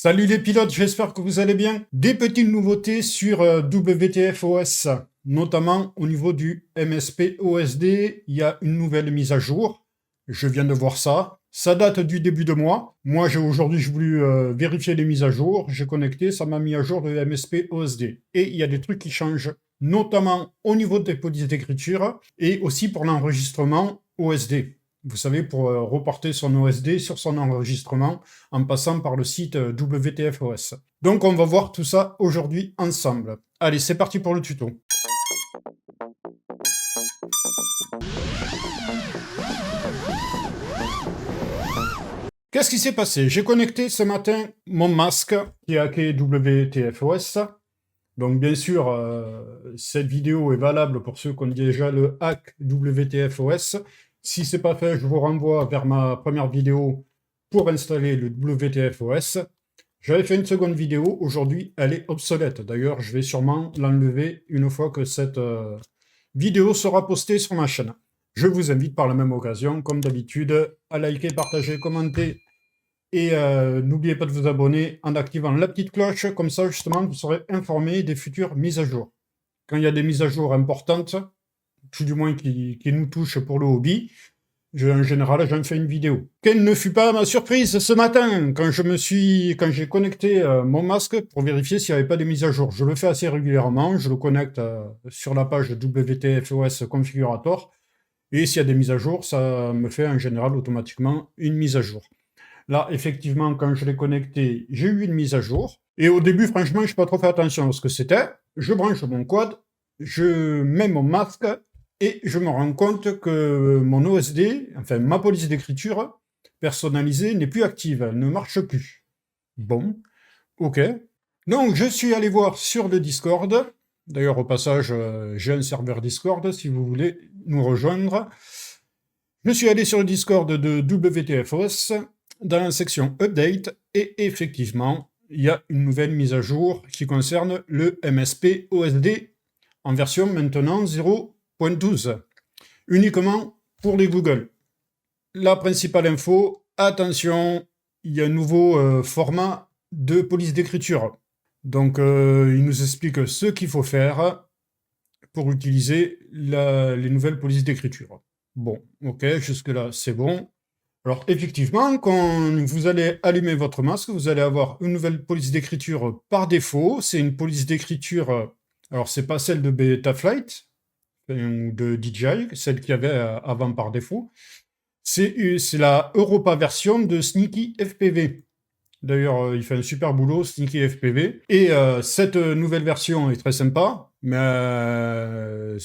Salut les pilotes, j'espère que vous allez bien. Des petites nouveautés sur WTF-OS, notamment au niveau du MSP-OSD. Il y a une nouvelle mise à jour. Je viens de voir ça. Ça date du début de mois. Moi, aujourd'hui, j'ai voulu vérifier les mises à jour. J'ai connecté, ça m'a mis à jour le MSP-OSD. Et il y a des trucs qui changent, notamment au niveau des polices d'écriture et aussi pour l'enregistrement OSD. Vous savez, pour reporter son OSD sur son enregistrement en passant par le site WTF-OS. Donc on va voir tout ça aujourd'hui ensemble. Allez, c'est parti pour le tuto. Qu'est-ce qui s'est passé? J'ai connecté ce matin mon masque qui est hacké WTF-OS. Donc bien sûr, cette vidéo est valable pour ceux qui ont déjà le hack WTF-OS. Si ce n'est pas fait, je vous renvoie vers ma première vidéo pour installer le WTF-OS. J'avais fait une seconde vidéo, aujourd'hui elle est obsolète. D'ailleurs, je vais sûrement l'enlever une fois que cette vidéo sera postée sur ma chaîne. Je vous invite par la même occasion, comme d'habitude, à liker, partager, commenter et n'oubliez pas de vous abonner en activant la petite cloche, comme ça justement vous serez informé des futures mises à jour. Quand il y a des mises à jour importantes, tout du moins qui nous touchent pour le hobby, en général j'en fais une vidéo. Quelle ne fut pas ma surprise ce matin quand j'ai connecté mon masque pour vérifier s'il n'y avait pas de mises à jour. Je le fais assez régulièrement, je le connecte sur la page WTF-OS Configurator, et s'il y a des mises à jour, ça me fait en général automatiquement une mise à jour. Là, effectivement, quand je l'ai connecté, j'ai eu une mise à jour. Et au début, franchement, je n'ai pas trop fait attention à ce que c'était. Je branche mon quad, je mets mon masque, et je me rends compte que mon OSD, enfin ma police d'écriture personnalisée, n'est plus active, elle ne marche plus. Bon, ok. Donc, je suis allé voir sur le Discord. D'ailleurs, au passage, j'ai un serveur Discord, si vous voulez nous rejoindre. Je suis allé sur le Discord de WTF-OS, dans la section Update, et effectivement, il y a une nouvelle mise à jour qui concerne le MSP-OSD en version maintenant 0.12, uniquement pour les Google. La principale info, attention, il y a un nouveau format de police d'écriture. Donc, il nous explique ce qu'il faut faire pour utiliser les nouvelles polices d'écriture. Bon, ok, jusque-là, c'est bon. Alors, effectivement, quand vous allez allumer votre masque, vous allez avoir une nouvelle police d'écriture par défaut. C'est une police d'écriture, alors c'est pas celle de Betaflight ou de DJI, celle qu'il y avait avant par défaut. C'est la Europa version de Sneaky FPV. D'ailleurs, il fait un super boulot, Sneaky FPV. Et cette nouvelle version est très sympa, mais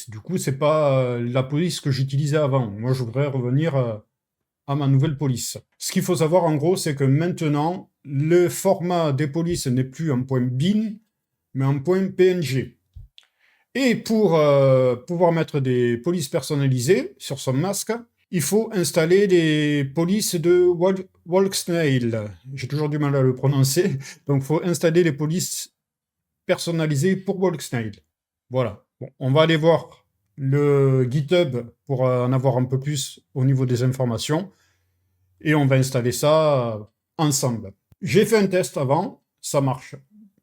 du coup, c'est pas la police que j'utilisais avant. Moi, je voudrais revenir à ma nouvelle police. Ce qu'il faut savoir, en gros, c'est que maintenant, le format des polices n'est plus en point bin, mais en point PNG. Et pour pouvoir mettre des polices personnalisées sur son masque, il faut installer des polices de Walksnail. J'ai toujours du mal à le prononcer. Donc, il faut installer les polices personnalisées pour Walksnail. Voilà. Bon, on va aller voir le GitHub pour en avoir un peu plus au niveau des informations. Et on va installer ça ensemble. J'ai fait un test avant, ça marche.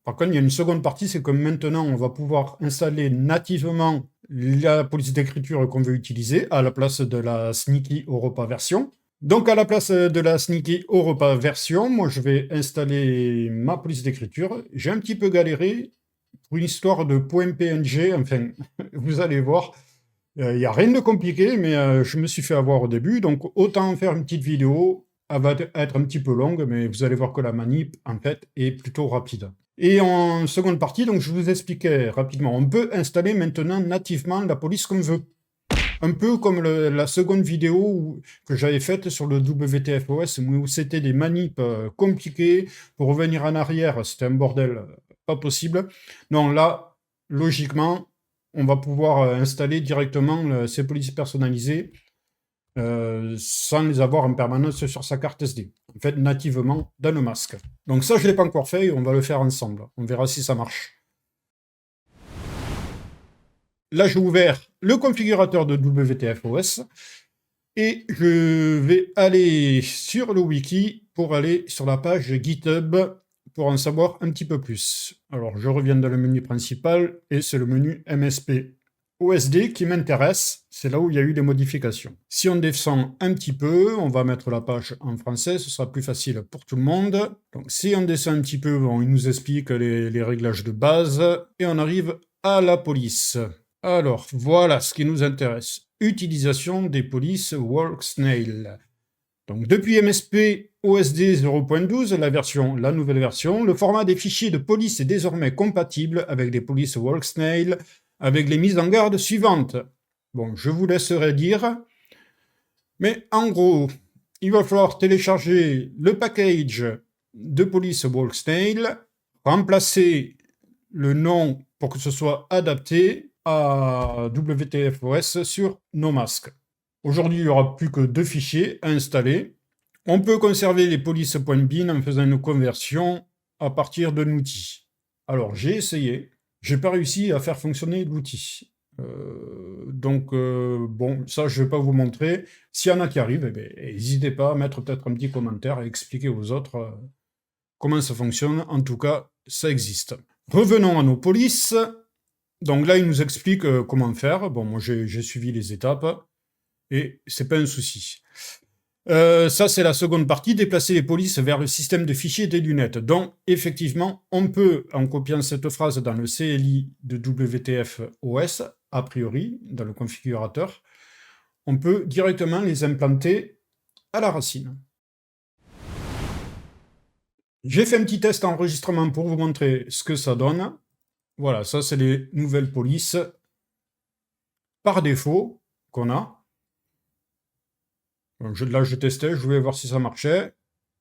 Par contre, il y a une seconde partie, c'est que maintenant, on va pouvoir installer nativement la police d'écriture qu'on veut utiliser à la place de la Sneaky Europa version. Donc, à la place de la Sneaky Europa version, moi, je vais installer ma police d'écriture. J'ai un petit peu galéré pour une histoire de .png, enfin, vous allez voir. Il n'y a rien de compliqué, mais je me suis fait avoir au début, donc autant faire une petite vidéo. Elle va être un petit peu longue, mais vous allez voir que la manip, en fait, est plutôt rapide. Et en seconde partie, donc je vous expliquais rapidement, on peut installer maintenant nativement la police qu'on veut. Un peu comme la seconde vidéo que j'avais faite sur le WTF-OS, où c'était des manips compliquées. Pour revenir en arrière, c'était un bordel pas possible. Non, là, logiquement, on va pouvoir installer directement ces polices personnalisées sans les avoir en permanence sur sa carte SD. En fait, nativement dans le masque. Donc ça, je ne l'ai pas encore fait et on va le faire ensemble. On verra si ça marche. Là, j'ai ouvert le configurateur de WTF-OS et je vais aller sur le wiki pour aller sur la page GitHub pour en savoir un petit peu plus. Alors, je reviens dans le menu principal, et c'est le menu MSP OSD qui m'intéresse, c'est là où il y a eu des modifications. Si on descend un petit peu, on va mettre la page en français, ce sera plus facile pour tout le monde. Donc si on descend un petit peu, bon, il nous explique les réglages de base, et on arrive à la police. Alors, voilà ce qui nous intéresse. Utilisation des polices WorkSnail. Donc depuis MSP OSD 0.12, la nouvelle version, le format des fichiers de police est désormais compatible avec les polices WorkSnail, avec les mises en garde suivantes. Bon, je vous laisserai dire, mais en gros, il va falloir télécharger le package de police WorkSnail, remplacer le nom pour que ce soit adapté à WTFOS sur NoMask. Aujourd'hui, il n'y aura plus que 2 fichiers à installer. On peut conserver les polices.bin en faisant une conversion à partir d'un outil. Alors, j'ai essayé. J'ai pas réussi à faire fonctionner l'outil. Bon, ça, je vais pas vous montrer. S'il y en a qui arrivent, n'hésitez pas à mettre peut-être un petit commentaire et expliquer aux autres comment ça fonctionne. En tout cas, ça existe. Revenons à nos polices. Donc là, il nous explique comment faire. Bon, moi, j'ai suivi les étapes. Et c'est pas un souci. Ça, c'est la seconde partie, déplacer les polices vers le système de fichiers des lunettes. Donc, effectivement, on peut, en copiant cette phrase dans le CLI de WTF OS, a priori, dans le configurateur, on peut directement les implanter à la racine. J'ai fait un petit test enregistrement pour vous montrer ce que ça donne. Voilà, ça, c'est les nouvelles polices par défaut qu'on a. Là, je testais, je voulais voir si ça marchait.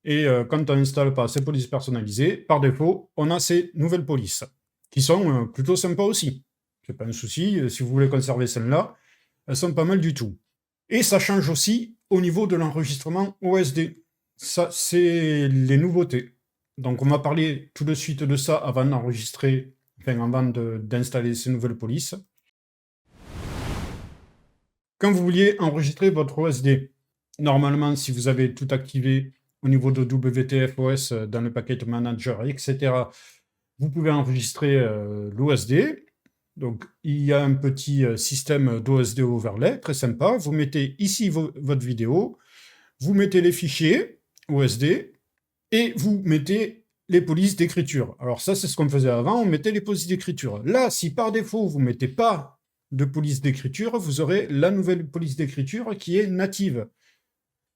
Et quand on n'installe pas ces polices personnalisées, par défaut, on a ces nouvelles polices, qui sont plutôt sympas aussi. C'est pas un souci, si vous voulez conserver celles-là, elles sont pas mal du tout. Et ça change aussi au niveau de l'enregistrement OSD. Ça, c'est les nouveautés. Donc on va parler tout de suite de ça avant d'enregistrer, enfin avant d'installer ces nouvelles polices. Quand vous vouliez enregistrer votre OSD, normalement, si vous avez tout activé au niveau de WTFOS dans le package manager, etc., vous pouvez enregistrer l'OSD. Donc, il y a un petit système d'OSD overlay, très sympa. Vous mettez ici votre vidéo, vous mettez les fichiers OSD, et vous mettez les polices d'écriture. Alors ça, c'est ce qu'on faisait avant, on mettait les polices d'écriture. Là, si par défaut, vous ne mettez pas de police d'écriture, vous aurez la nouvelle police d'écriture qui est native.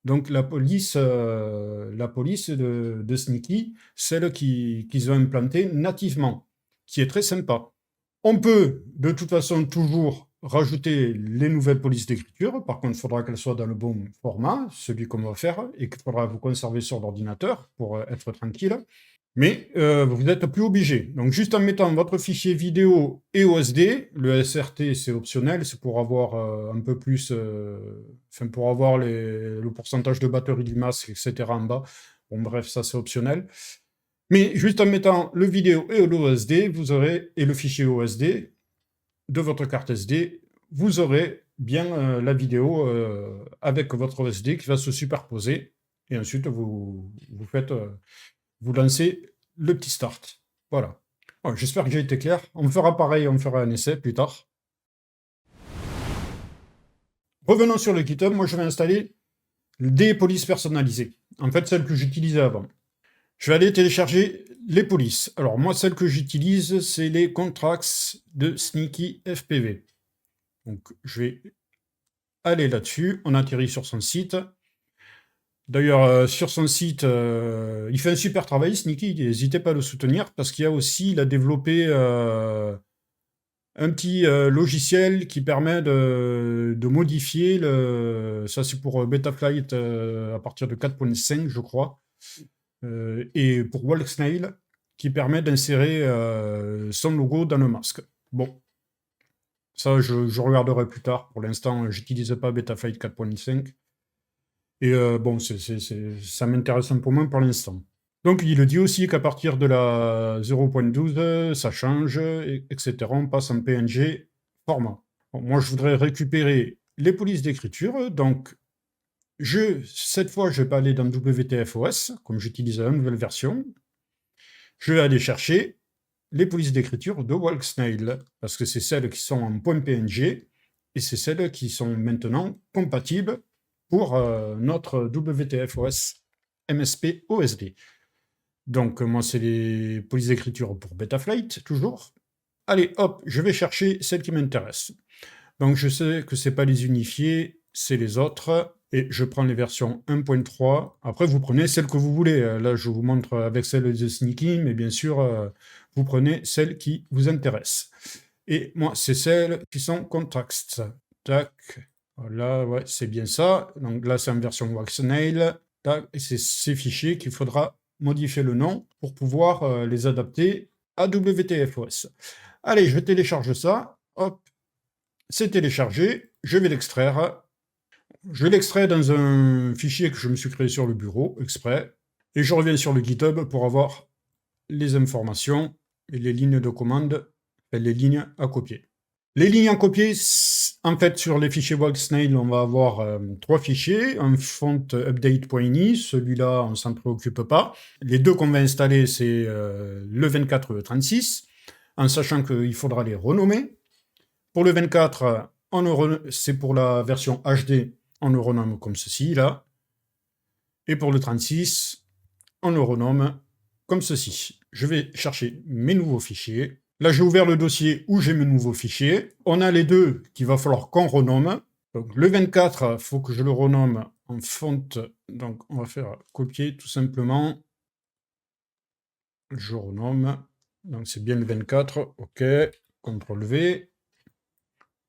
Donc la police de Sneaky, celle qu'ils ont implantée nativement, qui est très sympa. On peut de toute façon toujours rajouter les nouvelles polices d'écriture, par contre il faudra qu'elles soient dans le bon format, celui qu'on va faire, et qu'il faudra vous conserver sur l'ordinateur pour être tranquille. Mais vous n'êtes plus obligé. Donc juste en mettant votre fichier vidéo et OSD, le SRT c'est optionnel, c'est pour avoir un peu plus, pour avoir le pourcentage de batterie du masque, etc. en bas. Bon bref, ça c'est optionnel. Mais juste en mettant le vidéo et l'OSD, vous aurez, et le fichier OSD de votre carte SD, vous aurez bien la vidéo avec votre OSD qui va se superposer. Et ensuite vous lancez le petit start. Voilà. Bon, j'espère que j'ai été clair. On fera pareil, on fera un essai plus tard. Revenons sur le GitHub. Moi, je vais installer des polices personnalisées. En fait, celles que j'utilisais avant. Je vais aller télécharger les polices. Alors, moi, celles que j'utilise, c'est les contracts de Sneaky FPV. Donc, je vais aller là-dessus. On atterrit sur son site. D'ailleurs, sur son site, il fait un super travail, Sneaky, n'hésitez pas à le soutenir, parce qu'il a développé un petit logiciel qui permet de modifier, ça c'est pour Betaflight à partir de 4.5, je crois, et pour WorkSnail, qui permet d'insérer son logo dans le masque. Bon, ça je regarderai plus tard, pour l'instant, j'utilise pas Betaflight 4.5. Et bon, ça m'intéresse un peu moins pour l'instant. Donc il dit aussi qu'à partir de la 0.12, ça change, etc. On passe en PNG format. Bon, moi, je voudrais récupérer les polices d'écriture. Donc, cette fois, je vais pas aller dans WTFOS, comme j'utilise la nouvelle version. je vais aller chercher les polices d'écriture de Walksnail, parce que c'est celles qui sont en .png, et c'est celles qui sont maintenant compatibles pour notre WTFOS MSP OSD. Donc, moi, c'est les polices d'écriture pour Betaflight, toujours. Allez, hop, je vais chercher celles qui m'intéressent. Donc, je sais que ce n'est pas les unifiés, c'est les autres. Et je prends les versions 1.3. Après, vous prenez celles que vous voulez. Là, je vous montre avec celle de Sneaky, mais bien sûr, vous prenez celles qui vous intéressent. Et moi, c'est celles qui sont Contracts. Tac. Voilà, ouais, c'est bien ça. Donc là, c'est en version Walksnail. Tac. Et c'est ces fichiers qu'il faudra modifier le nom pour pouvoir les adapter à WTFOS. Allez, je télécharge ça. Hop. C'est téléchargé. Je vais l'extraire. Je l'extrais dans un fichier que je me suis créé sur le bureau, exprès, et je reviens sur le GitHub pour avoir les informations et les lignes de commande, et les lignes à copier. Les lignes à copier, en fait, sur les fichiers Walksnail, on va avoir 3 fichiers, un font update.ini, celui-là, on ne s'en préoccupe pas. Les deux qu'on va installer, c'est le 24 et le 36, en sachant qu'il faudra les renommer. Pour le 24, c'est pour la version HD, on le renomme comme ceci, là. Et pour le 36, on le renomme comme ceci. Je vais chercher mes nouveaux fichiers. Là, j'ai ouvert le dossier où j'ai mes nouveaux fichiers. On a les deux qu'il va falloir qu'on renomme. Donc, le 24, il faut que je le renomme en font. Donc, on va faire copier tout simplement. Je renomme. Donc, c'est bien le 24. OK. CTRL-V.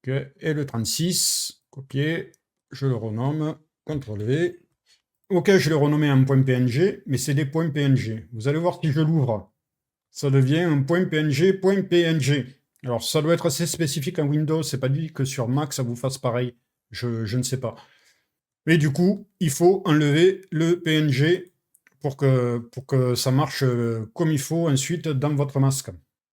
OK. Et le 36, copier. Je le renomme. CTRL-V. OK, je l'ai renommé en .png, mais c'est des .png. Vous allez voir si je l'ouvre. Ça devient un .png. Alors, ça doit être assez spécifique en Windows. C'est pas dit que sur Mac, ça vous fasse pareil. Je ne sais pas. Mais du coup, il faut enlever le PNG pour que ça marche comme il faut ensuite dans votre masque.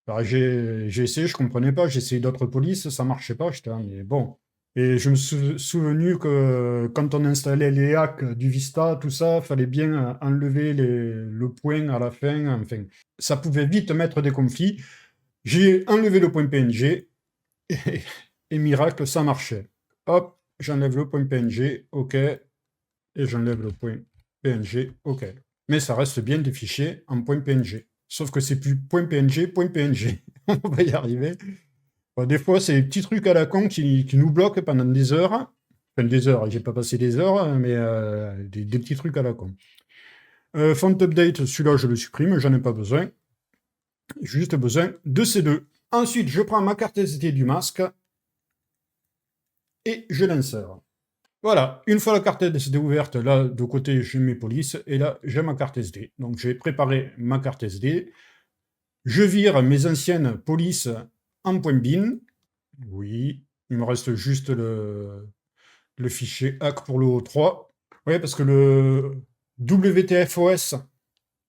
Alors, j'ai essayé, je comprenais pas. J'ai essayé d'autres polices, ça marchait pas. J'étais là, mais bon. Et je me suis souvenu que quand on installait les hacks du Vista, tout ça, fallait bien enlever le point à la fin. Enfin, ça pouvait vite mettre des conflits. J'ai enlevé le point PNG et miracle, ça marchait. Hop, j'enlève le point PNG, OK. Et j'enlève le point PNG, OK. Mais ça reste bien des fichiers en point PNG. Sauf que c'est plus point PNG. On va y arriver. Bon, des fois, c'est des petits trucs à la con qui nous bloquent pendant des heures. Enfin, des heures, j'ai pas passé des heures, mais des petits trucs à la con. Font update, celui-là, je le supprime, j'en ai pas besoin. J'ai juste besoin de ces deux. Ensuite, je prends ma carte SD du masque et je l'insère. Voilà, une fois la carte SD ouverte, là, de côté, j'ai mes polices, et là, j'ai ma carte SD. Donc, j'ai préparé ma carte SD. Je vire mes anciennes polices en .bin. Oui, il me reste juste le fichier hack pour le O3. Oui, parce que le WTFOS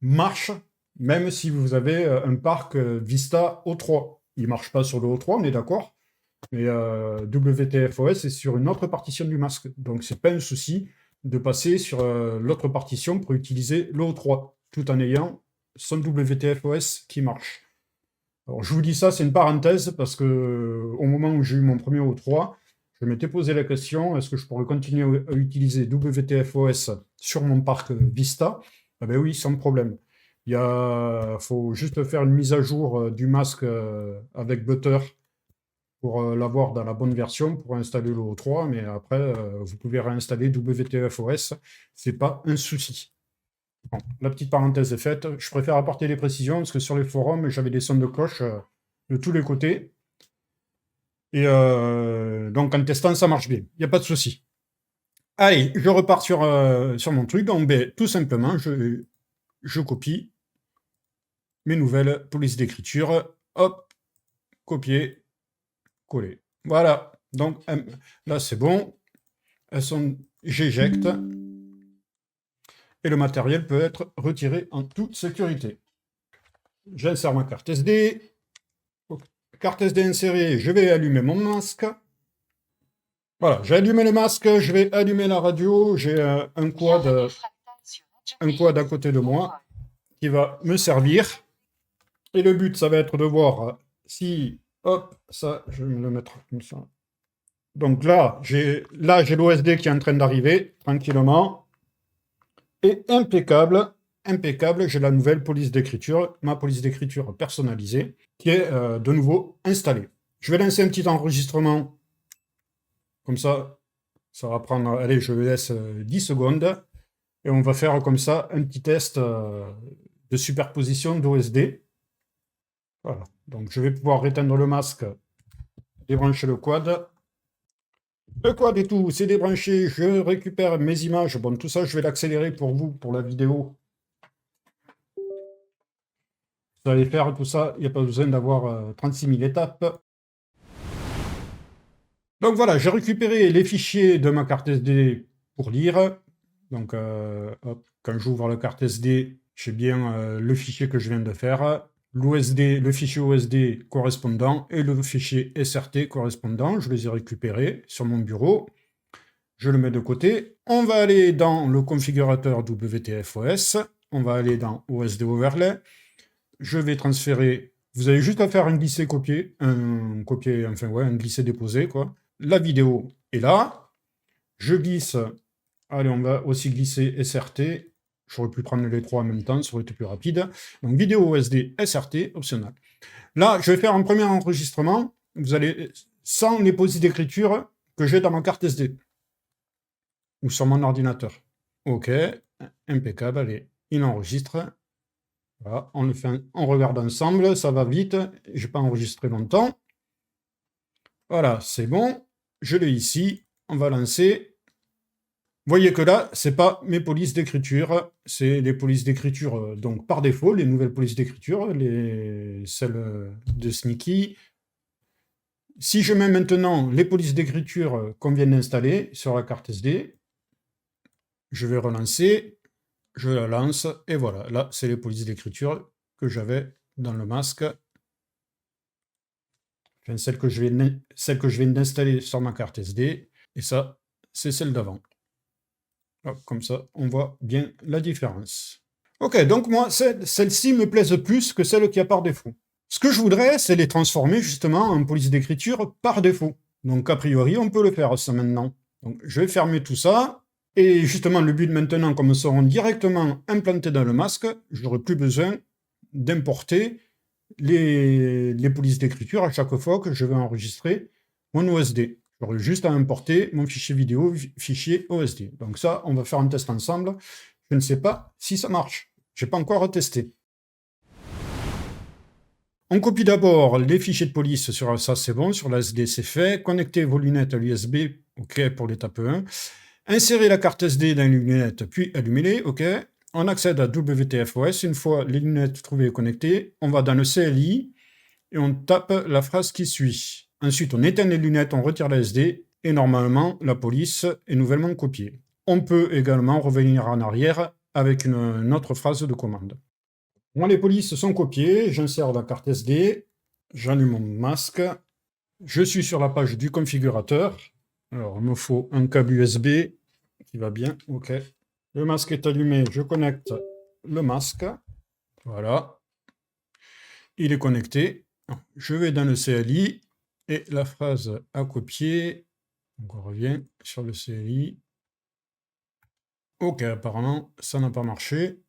marche, même si vous avez un parc Vista O3. Il ne marche pas sur le O3, on est d'accord. Mais WTFOS est sur une autre partition du masque. Donc, c'est pas un souci de passer sur l'autre partition pour utiliser le O3, tout en ayant son WTFOS qui marche. Alors, je vous dis ça, c'est une parenthèse, parce que au moment où j'ai eu mon premier O3, je m'étais posé la question, est-ce que je pourrais continuer à utiliser WTFOS sur mon parc Vista? Ah ben oui, sans problème. Il faut juste faire une mise à jour du masque avec Butter pour l'avoir dans la bonne version, pour installer le O3, mais après, vous pouvez réinstaller WTFOS, c'est pas un souci. Bon, la petite parenthèse est faite. Je préfère apporter des précisions, parce que sur les forums, j'avais des sons de cloche de tous les côtés. Et donc, en testant, ça marche bien. Il n'y a pas de souci. Allez, je repars sur mon truc. Donc, ben, tout simplement, je copie mes nouvelles polices d'écriture. Hop, copier, coller. Voilà. Donc, là, c'est bon. J'éjecte. Et le matériel peut être retiré en toute sécurité. J'insère ma carte SD. Carte SD insérée, je vais allumer mon masque. Voilà, j'ai allumé le masque, je vais allumer la radio. J'ai un quad à côté de moi qui va me servir. Et le but, ça va être de voir si... Hop, ça, je vais me le mettre comme ça. Donc là, j'ai l'OSD qui est en train d'arriver, tranquillement. Et impeccable, impeccable, j'ai la nouvelle police d'écriture, ma police d'écriture personnalisée, qui est de nouveau installée. Je vais lancer un petit enregistrement, comme ça va prendre, allez, je laisse 10 secondes, et on va faire comme ça un petit test de superposition d'OSD. Voilà, donc je vais pouvoir éteindre le masque, débrancher le quad. Le quad et tout, c'est débranché, je récupère mes images. Bon, tout ça, je vais l'accélérer pour vous, pour la vidéo. Vous allez faire tout ça, il n'y a pas besoin d'avoir 36 000 étapes. Donc voilà, j'ai récupéré les fichiers de ma carte SD pour lire. Donc, hop, quand j'ouvre la carte SD, j'ai bien le fichier que je viens de faire, l'OSD, le fichier OSD correspondant et le fichier SRT correspondant. Je les ai récupérés sur mon bureau. Je le mets de côté. On va aller dans le configurateur WTFOS. On va aller dans OSD Overlay. Je vais transférer. Vous avez juste à faire un glisser-copier, un glisser-déposer, quoi. La vidéo est là. Je glisse. Allez, on va aussi glisser SRT. J'aurais pu prendre les trois en même temps, ça aurait été plus rapide. Donc, vidéo OSD, SRT, optionnel. Là, je vais faire un premier enregistrement. Vous allez, sans les polices d'écriture que j'ai dans ma carte SD. Ou sur mon ordinateur. OK, impeccable, allez, il enregistre. Voilà, on le fait, on regarde ensemble, ça va vite, je n'ai pas enregistré longtemps. Voilà, c'est bon, je l'ai ici, on va lancer. Vous voyez que là, ce n'est pas mes polices d'écriture, c'est les polices d'écriture donc par défaut, les nouvelles polices d'écriture, celles de Sneaky. Si je mets maintenant les polices d'écriture qu'on vient d'installer sur la carte SD, je vais relancer, je la lance, et voilà, là, c'est les polices d'écriture que j'avais dans le masque. Enfin, celle que je viens d'installer sur ma carte SD, et ça, c'est celle d'avant. Comme ça, on voit bien la différence. Ok, donc moi, celle-ci me plaise plus que celle qui a par défaut. Ce que je voudrais, c'est les transformer justement en police d'écriture par défaut. Donc a priori, on peut le faire ça maintenant. Donc je vais fermer tout ça. Et justement, le but maintenant, comme ils seront directement implantés dans le masque, je n'aurai plus besoin d'importer les polices d'écriture à chaque fois que je vais enregistrer mon OSD. J'aurai juste à importer mon fichier vidéo, fichier OSD. Donc ça, on va faire un test ensemble. Je ne sais pas si ça marche. Je n'ai pas encore testé. On copie d'abord les fichiers de police sur ça, c'est bon, sur l'ASD, c'est fait. Connectez vos lunettes à l'USB, OK, pour l'étape 1. Insérez la carte SD dans les lunettes, puis allumez-les, OK. On accède à WTFOS. Une fois les lunettes trouvées et connectées, on va dans le CLI et on tape la phrase qui suit. Ensuite, on éteint les lunettes, on retire la SD et normalement, la police est nouvellement copiée. On peut également revenir en arrière avec une autre phrase de commande. Moi, les polices sont copiées, j'insère la carte SD, j'allume mon masque, je suis sur la page du configurateur. Alors, il me faut un câble USB qui va bien, OK. Le masque est allumé, je connecte le masque. Voilà. Il est connecté. Je vais dans le CLI et la phrase à copier. Donc on revient sur le CLI. OK, apparemment, ça n'a pas marché.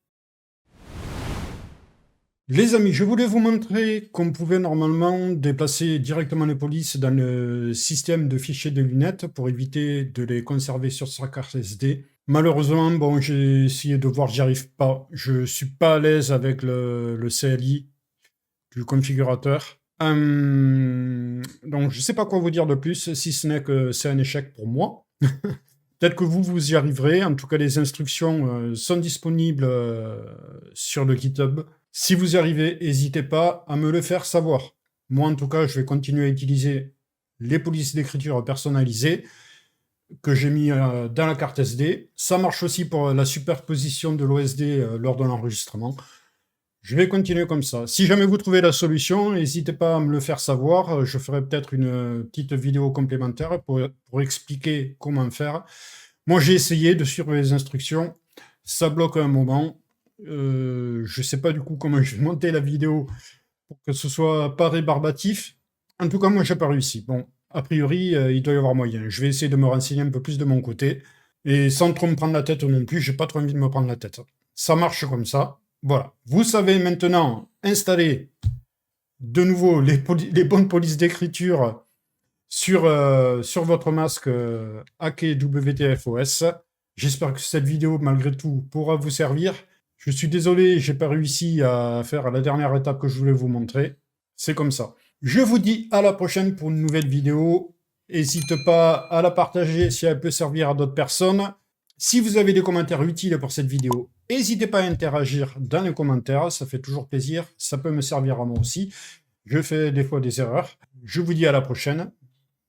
Les amis, je voulais vous montrer qu'on pouvait normalement déplacer directement les polices dans le système de fichiers de lunettes pour éviter de les conserver sur sa carte SD. Malheureusement, bon, j'ai essayé de voir, j'y arrive pas. Je suis pas à l'aise avec le CLI du configurateur. Donc, je sais pas quoi vous dire de plus, si ce n'est que c'est un échec pour moi. Peut-être que vous y arriverez. En tout cas, les instructions sont disponibles sur le GitHub. Si vous y arrivez, n'hésitez pas à me le faire savoir. Moi, en tout cas, je vais continuer à utiliser les polices d'écriture personnalisées que j'ai mis dans la carte SD. Ça marche aussi pour la superposition de l'OSD lors de l'enregistrement. Je vais continuer comme ça. Si jamais vous trouvez la solution, n'hésitez pas à me le faire savoir. Je ferai peut-être une petite vidéo complémentaire pour expliquer comment faire. Moi, j'ai essayé de suivre les instructions. Ça bloque à un moment. Je ne sais pas du coup comment je vais monter la vidéo pour que ce soit pas rébarbatif. En tout cas, moi, j'ai pas réussi. Bon, a priori, il doit y avoir moyen. Je vais essayer de me renseigner un peu plus de mon côté. Et sans trop me prendre la tête non plus, j'ai pas trop envie de me prendre la tête. Ça marche comme ça. Voilà. Vous savez maintenant installer de nouveau les bonnes polices d'écriture sur votre masque Hacke WTFOS. J'espère que cette vidéo, malgré tout, pourra vous servir. Je suis désolé, j'ai pas réussi à faire la dernière étape que je voulais vous montrer. C'est comme ça. Je vous dis à la prochaine pour une nouvelle vidéo. N'hésite pas à la partager si elle peut servir à d'autres personnes. Si vous avez des commentaires utiles pour cette vidéo, n'hésitez pas à interagir dans les commentaires, ça fait toujours plaisir, ça peut me servir à moi aussi. Je fais des fois des erreurs. Je vous dis à la prochaine.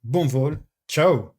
Bon vol. Ciao.